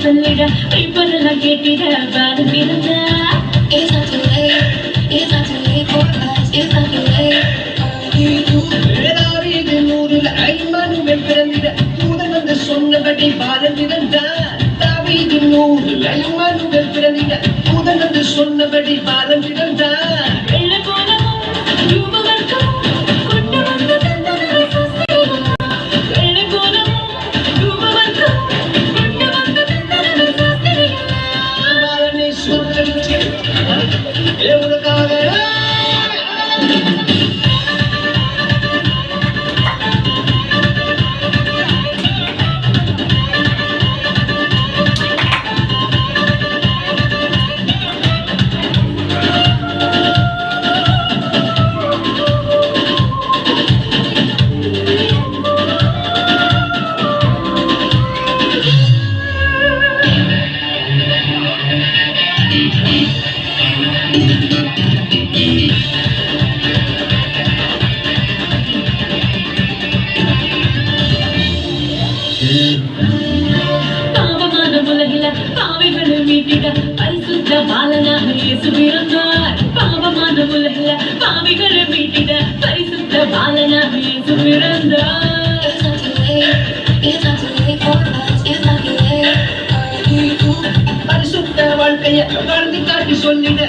சொல்லிட இப்பதெல்லாம் கேட்டிட பாரு இருந்தா It's not too late. It's not too late for us. It's not too late. வேளாவிது நூறில் ஐம்பனுவில் பிறந்திட தூதன் வந்து சொன்னபடி பாரந்திருந்தார். தாவீது நூறில் ஐம்பனுவில் பிறந்திட தூதன் வந்து சொன்னபடி பாரந்திருந்தார். வெள்ளை போலவும் ரூபவர்க்கம் கொண்டு வந்து தந்தது சாஸ்திரிகள். வெள்ளை போலவும் ரூபவர்க்கம் கொண்டு வந்து தந்தது சாஸ்திரிகள். பாலனை சொன்னபடி உனக்காக பாவமான உலகில பாவிகளை மீட்டிட பரிசுத்த பாலனாக இயேசு பிறந்தார். பாவமான உலகில பாவிகளை மீட்டிட பரிசுத்த பாலனாக இயேசு பிறந்தார். It's not too late. It's not too late for us. It's not too late. பரிசுத்த வாழ்க்கைய வாழ்ந்து காட்டி சொல்லிட